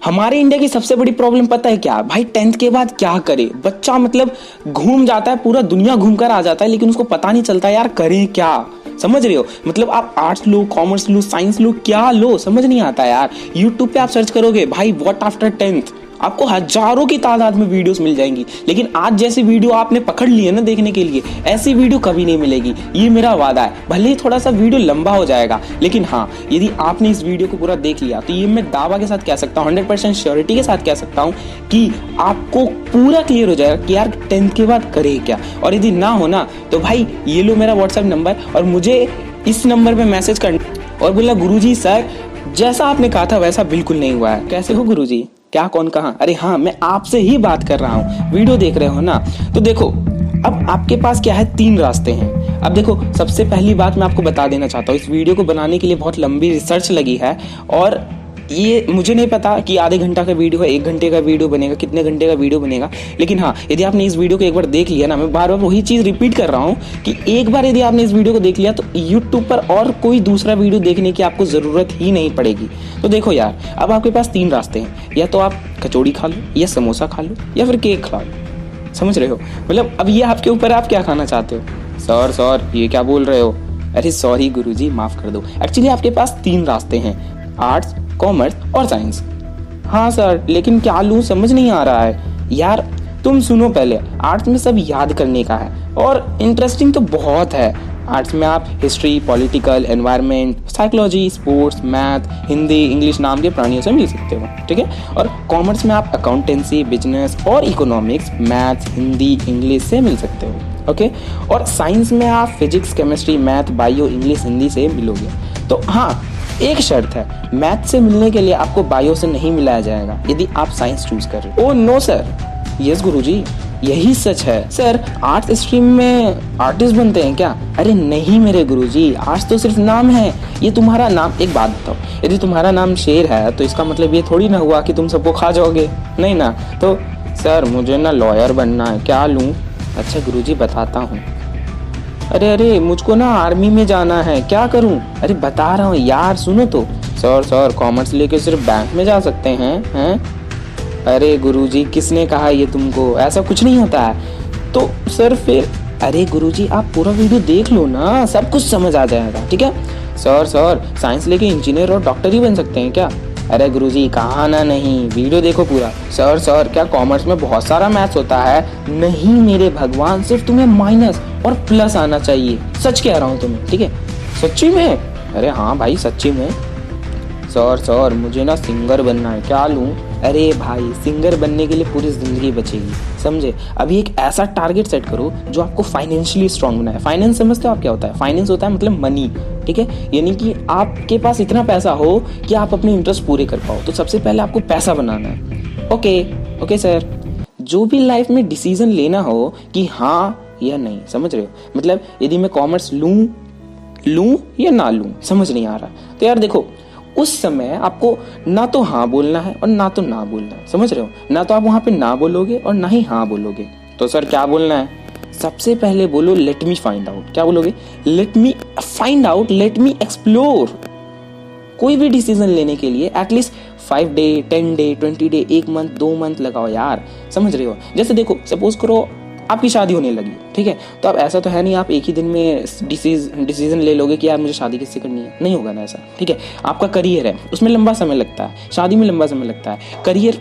हमारे इंडिया की सबसे बड़ी प्रॉब्लम पता है क्या भाई, 10th के बाद क्या करे बच्चा, मतलब घूम जाता है, पूरा दुनिया घूम कर आ जाता है, लेकिन उसको पता नहीं चलता यार करें क्या। समझ रहे हो, मतलब आप आर्ट्स लो, कॉमर्स लो, साइंस लो, क्या लो समझ नहीं आता यार। यूट्यूब पे आप सर्च करोगे भाई व्हाट आफ्टर 10th, आपको हजारों की तादाद में वीडियोस मिल जाएंगी, लेकिन आज जैसी वीडियो आपने पकड़ ली है ना देखने के लिए, ऐसी वीडियो कभी नहीं मिलेगी, ये मेरा वादा है। भले ही थोड़ा सा वीडियो लंबा हो जाएगा, लेकिन हाँ यदि आपने इस वीडियो को पूरा देख लिया तो ये मैं दावा के साथ कह सकता हूँ, 100% श्योरिटी के साथ कह सकता हूँ कि आपको पूरा क्लियर हो जाएगा कि यार 10th के बाद करे क्या। और यदि ना हो ना तो भाई ये लो मेरा व्हाट्सएप नंबर और मुझे इस नंबर पे मैसेज करना और बोला गुरुजी सर जैसा आपने कहा था वैसा बिल्कुल नहीं हुआ है। कैसे हो गुरुजी, क्या कौन कहाँ, अरे हाँ मैं आपसे ही बात कर रहा हूँ, वीडियो देख रहे हो ना। तो देखो अब आपके पास क्या है, 3 रास्ते हैं। अब देखो सबसे पहली बात मैं आपको बता देना चाहता हूँ, इस वीडियो को बनाने के लिए बहुत लंबी रिसर्च लगी है और ये मुझे नहीं पता कि आधे घंटा का वीडियो है, 1 घंटे का वीडियो बनेगा, कितने घंटे का वीडियो बनेगा, लेकिन हाँ यदि आपने इस वीडियो को एक बार देख लिया ना, मैं बार बार वही चीज़ रिपीट कर रहा हूँ कि एक बार यदि आपने इस वीडियो को देख लिया तो यूट्यूब पर और कोई दूसरा वीडियो देखने की आपको ज़रूरत ही नहीं पड़ेगी। तो देखो यार अब आपके पास 3 रास्ते हैं, या तो आप कचौड़ी खा लो, या समोसा खा लो, या फिर केक खा लो। समझ रहे हो, मतलब अब ये आपके ऊपर आप क्या खाना चाहते हो। सर ये क्या बोल रहे हो, अरे सॉरी गुरुजी माफ़ कर दो। एक्चुअली आपके पास 3 रास्ते हैं, आर्ट्स, कॉमर्स और साइंस। हाँ सर लेकिन क्या लूँ समझ नहीं आ रहा है। यार तुम सुनो पहले, आर्ट्स में सब याद करने का है और इंटरेस्टिंग तो बहुत है। आर्ट्स में आप history, political, environment, psychology, sports, math, Hindi, English नाम के प्राणियों से मिल सकते हो, ठीक है। और कॉमर्स में आप अकाउंटेंसी, बिजनेस और इकोनॉमिक्स, मैथ, हिंदी, इंग्लिश से मिल सकते हो, ओके। और साइंस में आप physics, chemistry, math, bio, English, Hindi से मिलोगे। तो हाँ एक शर्त है, मैथ से मिलने के लिए आपको बायो से नहीं मिलाया जाएगा यदि आप साइंस चूज कर रहे हो। ओह नो सर, यस गुरुजी यही सच है। सर आर्ट्स स्ट्रीम में आर्टिस्ट बनते हैं क्या? अरे नहीं मेरे गुरुजी, आर्ट्स तो सिर्फ नाम है। ये तुम्हारा नाम, एक बात बताओ, यदि तुम्हारा नाम शेर है तो इसका मतलब ये थोड़ी ना हुआ कि तुम सबको खा जाओगे, नहीं ना। तो सर मुझे ना लॉयर बनना है, क्या लूँ? अच्छा गुरुजी बताता हूँ। अरे मुझको ना आर्मी में जाना है, क्या करूं? अरे बता रहा हूँ यार सुनो तो। सर कॉमर्स लेके सिर्फ बैंक में जा सकते हैं? अरे गुरुजी किसने कहा ये तुमको, ऐसा कुछ नहीं होता है। तो सर फिर, अरे गुरुजी आप पूरा वीडियो देख लो ना, सब कुछ समझ आ जाएगा, ठीक है। सर साइंस लेके इंजीनियर और डॉक्टर ही बन सकते हैं क्या? अरे गुरुजी कहा ना नहीं, वीडियो देखो पूरा। सर क्या कॉमर्स में बहुत सारा मैथ्स होता है? नहीं मेरे भगवान, सिर्फ तुम्हें माइनस और प्लस आना चाहिए, सच कह रहा हूँ तुम्हें, ठीक है। सच्ची में? अरे हाँ भाई सच्ची में। सर मुझे ना सिंगर बनना है, क्या लूँ? अरे भाई सिंगर बनने के लिए पूरी जिंदगी बचेगी, समझे। अभी एक ऐसा टारगेट सेट करो जो आपको फाइनेंशियली स्ट्रांग बनाए। फाइनेंस समझते हो आप क्या होता है? फाइनेंस होता है मतलब मनी, ठीक है। यानी कि आपके पास इतना पैसा हो कि आप अपने इंटरेस्ट पूरे कर पाओ। तो सबसे पहले आपको पैसा बनाना है। ओके सर, जो भी लाइफ में डिसीजन लेना हो कि हाँ या नहीं, समझ रहे हो, मतलब यदि मैं कॉमर्स लूं या ना लूं, समझ नहीं आ रहा। तो यार देखो उस समय आपको ना तो हाँ बोलना है और ना तो ना बोलना है, समझ रहे हो। ना तो आप वहां पे ना बोलोगे और ना ही हाँ बोलोगे। तो सर क्या बोलना है? सबसे पहले बोलो लेट मी फाइंड आउट। क्या बोलोगे? Let me find out, let me explore. कोई भी डिसीजन लेने के लिए at least 5 day, 10 day, 20 day, 1 month, 2 month लगाओ यार, समझ रहे हो। जैसे देखो सपोज करो आपकी शादी होने लगी, ठीक है। तो अब ऐसा तो है नहीं आप एक ही दिन में डिसीजन ले लोगे कि यार मुझे शादी किससे करनी है, नहीं होगा ना ऐसा, ठीक है। आपका करियर है, उसमें लंबा समय लगता है, शादी में लंबा समय लगता है, करियर,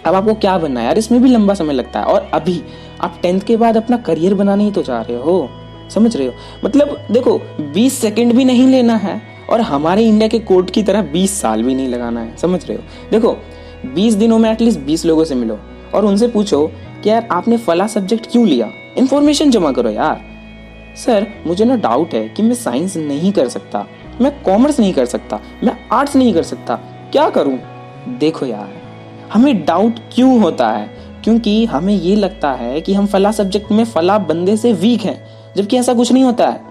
अब आपको क्या बनना है यार, इसमें भी लंबा समय लगता है। और अभी आप 10th के बाद अपना करियर बनाने ही तो चाह रहे हो, समझ रहे हो। मतलब देखो 20 सेकंड भी नहीं लेना है और हमारे इंडिया के कोर्ट की तरह 20 साल भी नहीं लगाना है, समझ रहे हो। देखो 20 दिनों में एटलीस्ट 20 लोगों से मिलो और उनसे पूछो कि यार आपने फला सब्जेक्ट क्यों लिया, इन्फॉर्मेशन जमा करो यार। सर मुझे ना डाउट है कि मैं साइंस नहीं कर सकता, मैं कॉमर्स नहीं कर सकता, मैं आर्ट्स नहीं कर सकता, क्या करूं? देखो यार हमें डाउट क्यों होता है, क्योंकि हमें ये लगता है कि हम फला सब्जेक्ट में फला बंदे से वीक हैं, जबकि ऐसा कुछ नहीं होता है।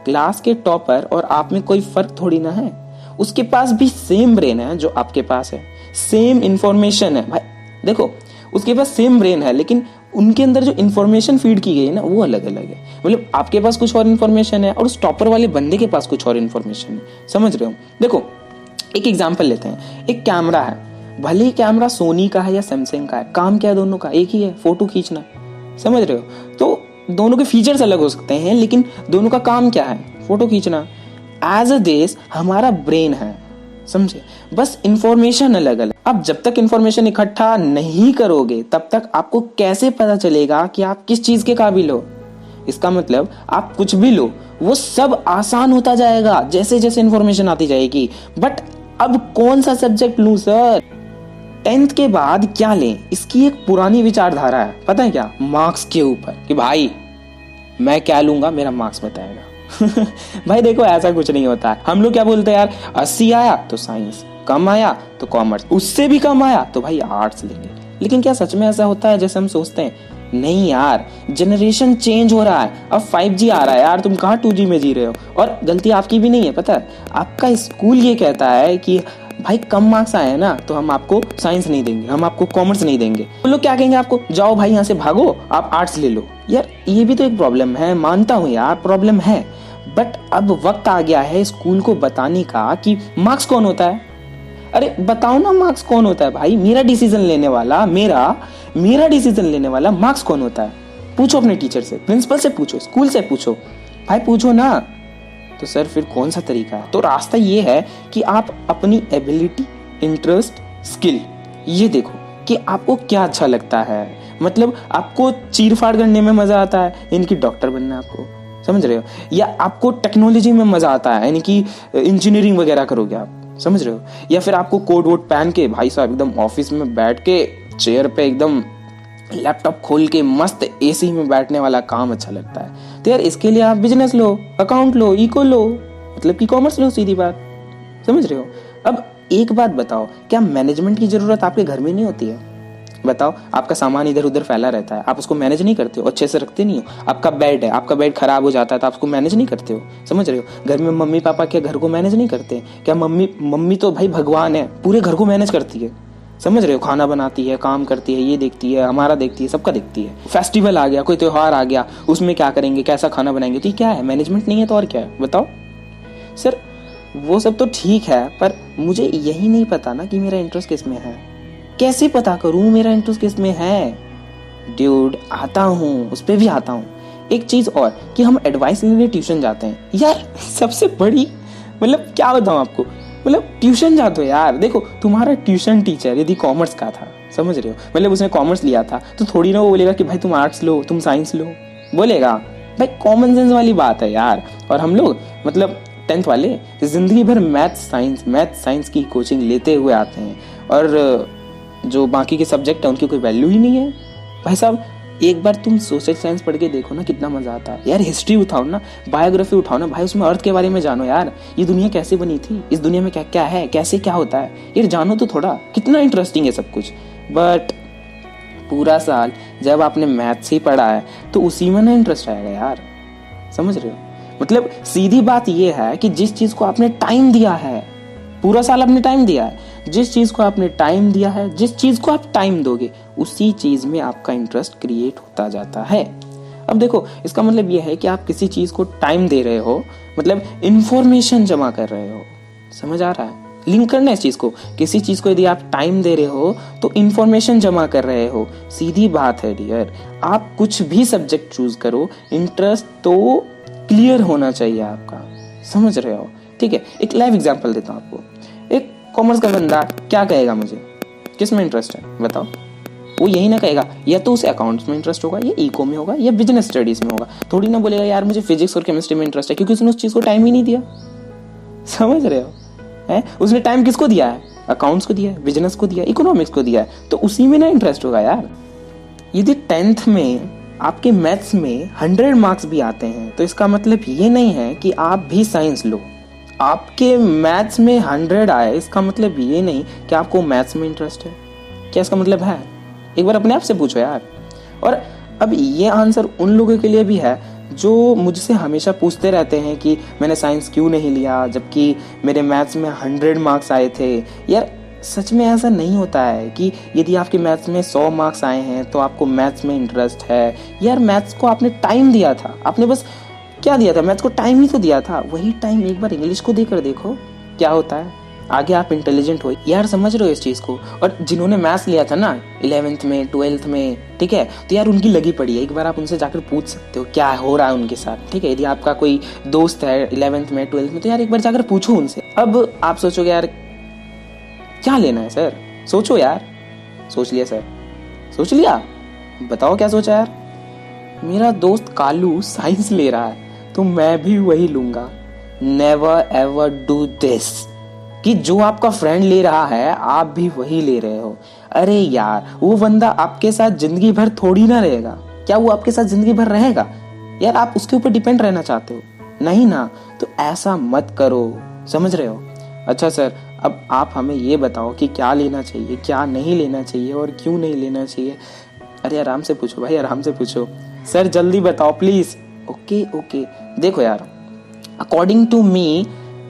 क्लास के टॉपर और आप में कोई फर्क थोड़ी ना है, उसके पास भी सेम ब्रेन है जो आपके पास है, सेम इंफॉर्मेशन है भाई। देखो उसके पास सेम ब्रेन है लेकिन उनके अंदर जो इन्फॉर्मेशन फीड की गई है ना वो अलग अलग है। मतलब आपके पास कुछ और इन्फॉर्मेशन है और उस टॉपर वाले बंदे के पास कुछ और इन्फॉर्मेशन है, समझ रहे हो। देखो एक एग्जांपल लेते हैं, एक कैमरा है, भले ही कैमरा सोनी का है या सैमसंग का है, काम क्या है दोनों का एक ही है, फोटो खींचना। समझ रहे हो? तो दोनों के फीचर्स अलग हो सकते हैं लेकिन दोनों का काम क्या है, फोटो खींचना। एज अ देश हमारा ब्रेन है, समझे, बस इंफॉर्मेशन अलग अलग। अब जब तक इंफॉर्मेशन इकट्ठा नहीं करोगे तब तक आपको कैसे पता चलेगा कि आप किस चीज के काबिल हो। इसका मतलब आप कुछ भी लो वो सब आसान होता जाएगा जैसे जैसे इंफॉर्मेशन आती जाएगी। बट अब कौन सा सब्जेक्ट लूं सर, 10th के बाद क्या लें, इसकी एक पुरानी विचारधारा है, पता है क्या, मार्क्स के ऊपर, कि भाई मैं क्या लूंगा मेरा मार्क्स बताएगा। भाई देखो ऐसा कुछ नहीं होता है। हम लोग क्या बोलते हैं यार, 80 आया तो साइंस, कम आया तो कॉमर्स, उससे भी कम आया तो भाई आर्ट्स लेंगे। लेकिन क्या सच में ऐसा होता है जैसे हम सोचते हैं? नहीं यार, जनरेशन चेंज हो रहा है, अब 5G आ रहा है यार, तुम कहाँ 2G में जी रहे हो। और गलती आपकी भी नहीं है, पता है, आपका स्कूल ये कहता है कि भाई कम मार्क्स आए हैं ना तो हम आपको साइंस नहीं देंगे, हम आपको कॉमर्स नहीं देंगे। वो लोग क्या कहेंगे आपको, जाओ भाई यहाँ से भागो, आप आर्ट्स ले लो। यार ये भी तो एक प्रॉब्लम है, मानता हूँ यार प्रॉब्लम है, बट अब वक्त आ गया है स्कूल को बताने का कि मार्क्स कौन होता है। अरे बताओ ना मार्क्स कौन होता है भाई, मेरा डिसीजन लेने वाला, मेरा डिसीजन लेने वाला मार्क्स कौन होता है। पूछो अपने टीचर से, प्रिंसिपल से पूछो, स्कूल से पूछो, भाई पूछो ना। तो सर फिर कौन सा तरीका है? तो रास्ता ये है कि आप अपनी एबिलिटी, इंटरेस्ट, स्किल ये देखो कि आपको क्या अच्छा लगता है। मतलब आपको चीर फाड़ करने में मजा आता है, इनकी डॉक्टर बनना है आपको, समझ रहे हो, या आपको टेक्नोलॉजी में मजा आता है, यानी कि इंजीनियरिंग वगैरह करोगे आप, समझ रहे हो, या फिर आपको कोट वोट पहन के भाई साहब एकदम ऑफिस में बैठ के चेयर पे एकदम लैपटॉप खोल के मस्त एसी में बैठने वाला काम अच्छा लगता है। तो यार इसके लिए आप बिजनेस लो, अकाउंट लो, इको लो, मतलब कि कॉमर्स लो, सीधी बात, समझ रहे हो। अब एक बात बताओ, क्या मैनेजमेंट की जरूरत आपके घर में नहीं होती है? बताओ, आपका सामान इधर उधर फैला रहता है, आप उसको मैनेज नहीं करते हो, अच्छे से रखते नहीं हो। आपका बेड है, आपका बेड खराब हो जाता है तो आप उसको मैनेज नहीं करते हो, समझ रहे हो। घर में मम्मी पापा क्या घर को मैनेज नहीं करते? क्या मम्मी तो भाई भगवान है, पूरे घर को मैनेज करती है, समझ रहे हो, खाना बनाती है, काम करती है, ये देखती है, हमारा देखती है, सबका देखती है। फेस्टिवल आ गया, कोई त्योहार आ गया, उसमें क्या करेंगे, कैसा खाना बनाएंगे, तो ये क्या है, मैनेजमेंट नहीं है तो और क्या है, बताओ। सर वो सब तो ठीक है, पर मुझे यही नहीं पता ना कि मेरा इंटरेस्ट किस में है। कैसे पता करूं मेरा इंटरेस्ट किस में है? ड्यूड आता हूं, उस पे भी आता हूं। एक चीज और कि हम एडवाइस लेने ट्यूशन जाते हैं यार, सबसे बड़ी मतलब क्या बताऊं आपको, मतलब ट्यूशन जाते हो यार। देखो तुम्हारा ट्यूशन टीचर यदि कॉमर्स का था, समझ रहे हो, मतलब उसने कॉमर्स लिया था, तो थोड़ी ना वो बोलेगा कि भाई तुम आर्ट्स लो, तुम साइंस लो, बोलेगा। भाई कॉमन सेंस वाली बात है यार। और हम लोग मतलब 10th वाले जिंदगी भर मैथ साइंस की कोचिंग लेते हुए आते हैं, और जो बाकी के सब्जेक्ट है उनकी कोई वैल्यू ही नहीं है। भाई साहब एक बार तुम सोशल साइंस पढ़ के देखो ना, कितना मजा आता है यार। हिस्ट्री उठाओ ना, बायोग्राफी उठाओ ना भाई, उसमें अर्थ के बारे में जानो यार, ये दुनिया कैसे बनी थी, इस दुनिया में क्या क्या है, कैसे क्या होता है, यार जानो तो थोड़ा, कितना इंटरेस्टिंग है सब कुछ। बट पूरा साल जब आपने मैथ्स ही पढ़ा है तो उसी में ना इंटरेस्ट आएगा यार, समझ रहे हो। मतलब सीधी बात ये है कि जिस चीज को आपने टाइम दिया है, पूरा साल आपने टाइम दिया है, जिस चीज को आपने टाइम दिया है, जिस चीज को आप टाइम दोगे उसी चीज में आपका इंटरेस्ट क्रिएट होता जाता है। अब देखो इसका मतलब यह है कि आप किसी चीज को टाइम दे रहे हो, मतलब इंफॉर्मेशन जमा कर रहे हो, समझ आ रहा है, लिंक करना है इस चीज को। किसी चीज को यदि आप टाइम दे रहे हो तो इंफॉर्मेशन जमा कर रहे हो, सीधी बात है डियर। आप कुछ भी सब्जेक्ट चूज करो, इंटरेस्ट तो क्लियर होना चाहिए आपका, समझ रहे हो, ठीक है। एक लाइव एग्जांपल देता हूं आपको। एक कॉमर्स का बंदा क्या कहेगा, मुझे किस में इंटरेस्ट है बताओ, वो यही ना कहेगा, या तो उसे अकाउंट्स में इंटरेस्ट होगा, या इको में होगा, या बिजनेस स्टडीज में होगा। थोड़ी ना बोलेगा यार मुझे फिजिक्स और केमिस्ट्री में इंटरेस्ट है, क्योंकि उसने उस चीज को टाइम ही नहीं दिया, समझ रहे हो है। उसने टाइम किसको दिया है, अकाउंट्स को दिया है, बिजनेस को दिया है, इकोनॉमिक्स को दिया है, तो उसी में ना इंटरेस्ट होगा यार। यदि 10th में आपके मैथ्स में 100 मार्क्स भी आते हैं तो इसका मतलब ये नहीं है कि आप भी साइंस लो। आपके मैथ्स में 100 आए इसका मतलब ये नहीं कि आपको मैथ्स में इंटरेस्ट है। क्या इसका मतलब है? एक बार अपने आप से पूछो यार। और अब ये आंसर उन लोगों के लिए भी है जो मुझसे हमेशा पूछते रहते हैं कि मैंने साइंस क्यों नहीं लिया जबकि मेरे मैथ्स में 100 मार्क्स आए थे। यार सच में ऐसा नहीं होता है कि यदि आपके मैथ्स में 100 मार्क्स आए हैं तो आपको मैथ्स में इंटरेस्ट है। यार मैथ्स को आपने टाइम दिया था, आपने बस क्या दिया था, मैथ्स को टाइम ही तो दिया था। वही टाइम एक बार इंग्लिश को देकर देखो क्या होता है। आगे आप इंटेलिजेंट हो यार, समझ रहे हो इस चीज को। और जिन्होंने मैथ्स लिया था ना 11th में 12th में, ठीक है, तो यार उनकी लगी पड़ी है, एक बार आप उनसे जाकर पूछ सकते हो क्या हो रहा है उनके साथ, ठीक है। यदि आपका कोई दोस्त है 11th में 12th में, तो यार एक बार जाकर पूछो उनसे। अब आप सोचोगे यार क्या लेना है सर, सोचो यार। सोच लिया सर, सोच लिया, बताओ क्या सोचा यार। मेरा दोस्त कालू साइंस ले रहा है तो मैं भी वही लूंगा। नेवर एवर डू दिस कि जो आपका फ्रेंड ले रहा है आप भी वही ले रहे हो। अरे यार वो बंदा आपके साथ जिंदगी भर थोड़ी ना रहेगा, क्या वो आपके साथ जिंदगी भर रहेगा यार? आप उसके ऊपर डिपेंड रहना चाहते हो? नहीं ना, तो ऐसा मत करो, समझ रहे हो। अच्छा सर, अब आप हमें ये बताओ कि क्या लेना चाहिए, क्या नहीं लेना चाहिए और क्यों नहीं लेना चाहिए। अरे आराम से पूछो भाई, आराम से पूछो। सर जल्दी बताओ प्लीज। ओके ओके, देखो यार, अकॉर्डिंग टू मी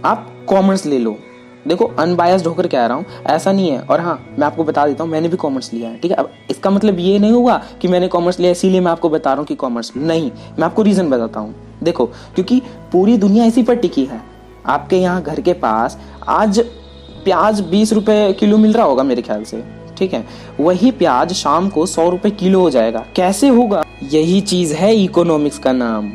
आप कॉमर्स ले लो। देखो अनबायस्ड होकर कह रहा हूँ, ऐसा नहीं है। और हाँ, मैं आपको बता देता हूँ, मैंने भी कॉमर्स लिया है, ठीक है। अब इसका मतलब ये नहीं हुआ कि मैंने कॉमर्स लिया इसीलिए मैं आपको बता रहा हूँ कि कॉमर्स नहीं। मैं आपको रीजन बताता हूँ। देखो, क्योंकि पूरी दुनिया इसी पर टिकी है। आपके यहाँ घर के पास आज प्याज 20 रुपए किलो मिल रहा होगा मेरे ख्याल से, ठीक है। वही प्याज शाम को 100 रुपए किलो हो जाएगा। कैसे होगा? यही चीज है इकोनॉमिक्स का नाम,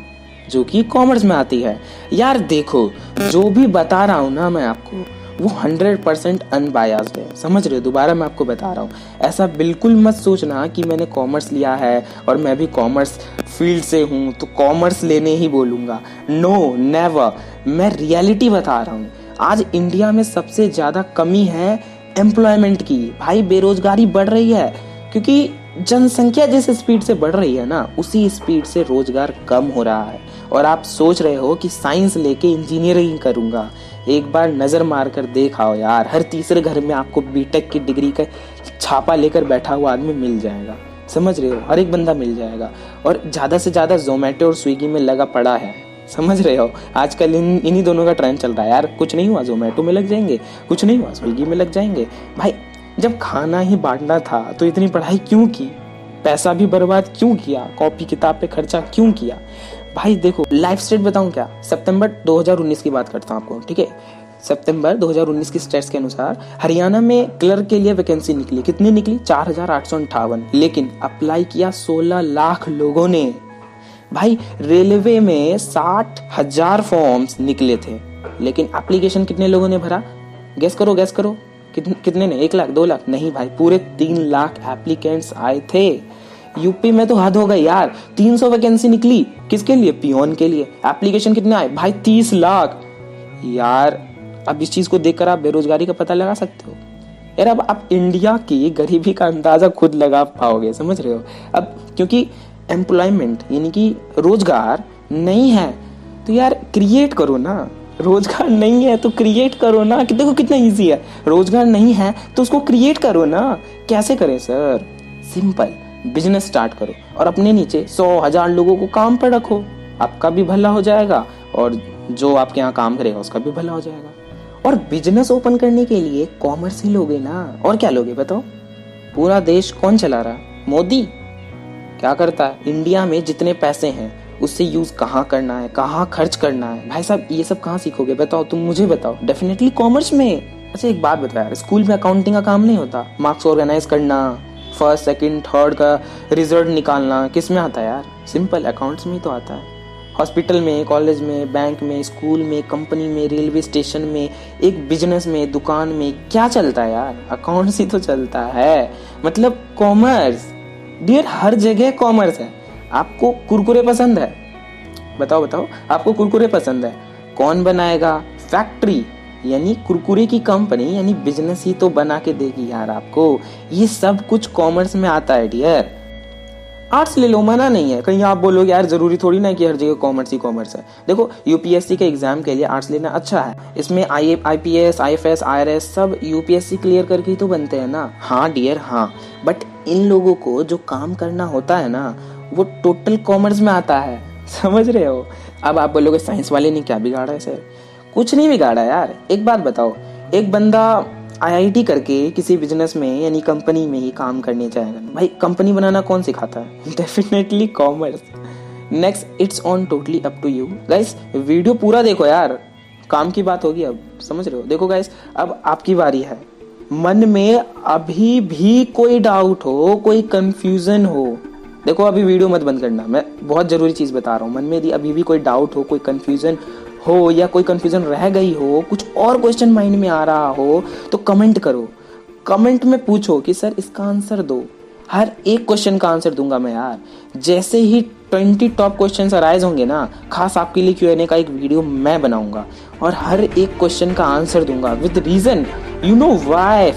जो कि कॉमर्स में आती है। यार देखो, जो भी बता रहा हूं ना मैं आपको, वो 100% अनबायस्ड है, समझ रहे हो। दोबारा मैं आपको बता रहा हूँ, ऐसा बिल्कुल मत सोचना कि मैंने कॉमर्स लिया है और मैं भी कॉमर्स फील्ड से हूँ तो कॉमर्स लेने ही बोलूँगा। नो नेवर, मैं रियलिटी बता रहा हूँ। आज इंडिया में सबसे ज़्यादा कमी है एम्प्लॉयमेंट की। भाई बेरोजगारी बढ़ रही है, क्योंकि जनसंख्या जिस स्पीड से बढ़ रही है ना, उसी स्पीड से रोजगार कम हो रहा है। और आप सोच रहे हो कि साइंस लेके इंजीनियरिंग करूंगा। एक बार नजर मार कर देख आओ यार, हर तीसरे घर में आपको बीटेक की डिग्री का छापा लेकर बैठा हुआ आदमी मिल जाएगा, समझ रहे हो। हर एक बंदा मिल जाएगा। और ज्यादा से ज्यादा जोमेटो और स्विगी में लगा पड़ा है, समझ रहे हो। आजकल इन्हीं दोनों का ट्रेंड चल रहा है यार। कुछ नहीं हुआ जोमेटो में लग जाएंगे, कुछ नहीं हुआ स्विगी में लग जाएंगे। भाई जब खाना ही बांटना था तो इतनी पढ़ाई क्यों की, पैसा भी बर्बाद क्यों किया, कॉपी किताब पे खर्चा क्यों किया। भाई देखो, लाइफ स्टेट बताऊं क्या, सितंबर 2019 की बात करता हूं आपको, ठीक है। सितंबर 2019 की स्टेट्स के अनुसार हरियाणा में क्लर्क के लिए वैकेंसी निकली। कितनी निकली? 4858। लेकिन अप्लाई किया 16 लाख लोगों ने। भाई रेलवे में 60,000 फॉर्म्स निकले थे, लेकिन एप्लीकेशन कितने लोगों ने भरा? गेस करो, गेस करो, कितने ने? 1 लाख, 2 लाख? नहीं भाई, पूरे 3 लाख एप्लीकेंट्स आए थे। यूपी में तो हद हो गई यार, 300 वैकेंसी निकली। किसके लिए? पियोन के लिए। एप्लीकेशन कितने आए? भाई 30 लाख। यार अब इस चीज को देखकर आप बेरोजगारी का पता लगा सकते हो यार। अब आप इंडिया की गरीबी का अंदाजा खुद लगा पाओगे, समझ रहे हो। अब क्योंकि एम्प्लॉयमेंट यानी कि रोजगार नहीं है, तो यार क्रिएट करो ना। रोजगार नहीं है तो क्रिएट करो ना। कि देखो कितना इजी है, रोजगार नहीं है तो उसको क्रिएट करो ना। कैसे करें सर? सिंपल, बिजनेस स्टार्ट करो और अपने नीचे 100,000 लोगों को काम पर रखो। आपका भी भला हो जाएगा और जो आपके यहाँ काम करेगा उसका भी भला हो जाएगा। और बिजनेस ओपन करने के लिए कॉमर्स ही लोगे ना, और क्या लोगे बताओ? पूरा देश कौन चला रहा है? मोदी। क्या करता है? इंडिया में जितने पैसे हैं उससे यूज कहाँ करना है, कहाँ खर्च करना है। भाई साहब ये सब कहाँ सीखोगे बताओ? तुम मुझे बताओ। डेफिनेटली कॉमर्स में। अच्छा एक बात बताओ यार, स्कूल में अकाउंटिंग का काम नहीं होता? मार्क्स ऑर्गेनाइज करना, फर्स्ट सेकंड थर्ड का रिजल्ट निकालना किस में आता है यार? सिंपल अकाउंट्स में ही तो आता है। हॉस्पिटल में, कॉलेज में, बैंक में, स्कूल में, कंपनी में, रेलवे स्टेशन में, एक बिजनेस में, दुकान में क्या चलता है यार? अकाउंट्स ही तो चलता है। मतलब कॉमर्स डियर, हर जगह कॉमर्स है। आपको कुरकुरे पसंद है? बताओ बताओ, आपको कुरकुरे पसंद है? कौन बनाएगा? फैक्ट्री यानी कुरकुरे की कंपनी यानी बिजनेस ही तो बना के देगी यार आपको। ये सब कुछ कॉमर्स में आता है डियर। आर्ट्स ले लो, मना नहीं है। कहीं आप बोलोगे यार जरूरी थोड़ी ना कि हर जगह कॉमर्स ही कॉमर्स है। देखो यूपीएससी के एग्जाम के लिए आर्ट्स लेना अच्छा है। इसमें आईपीएस, आईएफएस, आईआरएस सब यूपीएससी क्लियर करके ही तो बनते हैं ना। हाँ डियर हाँ, बट इन लोगों को जो काम करना होता है ना वो टोटल कॉमर्स में आता है, समझ रहे हो। अब आप बोलोगे साइंस वाले ने क्या बिगाड़ा है सर? कुछ नहीं बिगाड़ा यार। एक बात बताओ, एक बंदा आईआईटी करके किसी बिजनेस में यानी कंपनी में ही काम करने जाएगा, भाई कंपनी बनाना कौन सिखाता है? Definitely commerce. Next, it's on totally up to you guys. Video पूरा देखो यार, काम की बात होगी अब, समझ रहे हो। देखो गाइस, अब आपकी बारी है। मन में अभी भी कोई डाउट हो, कोई कंफ्यूजन हो, देखो अभी वीडियो मत बंद करना, मैं बहुत जरूरी चीज बता रहा हूँ। मन में यदि अभी भी कोई डाउट हो, कोई कंफ्यूजन हो, या कोई कंफ्यूजन रह गई हो, कुछ और क्वेश्चन माइंड में आ रहा हो, तो कमेंट करो। कमेंट में पूछो कि सर इसका आंसर दो। हर एक क्वेश्चन का आंसर दूंगा मैं यार। जैसे ही 20 टॉप क्वेश्चंस अराइज होंगे ना, खास आपके लिए Q&A का एक वीडियो मैं बनाऊंगा और हर एक क्वेश्चन का आंसर दूंगा with reason, you know why.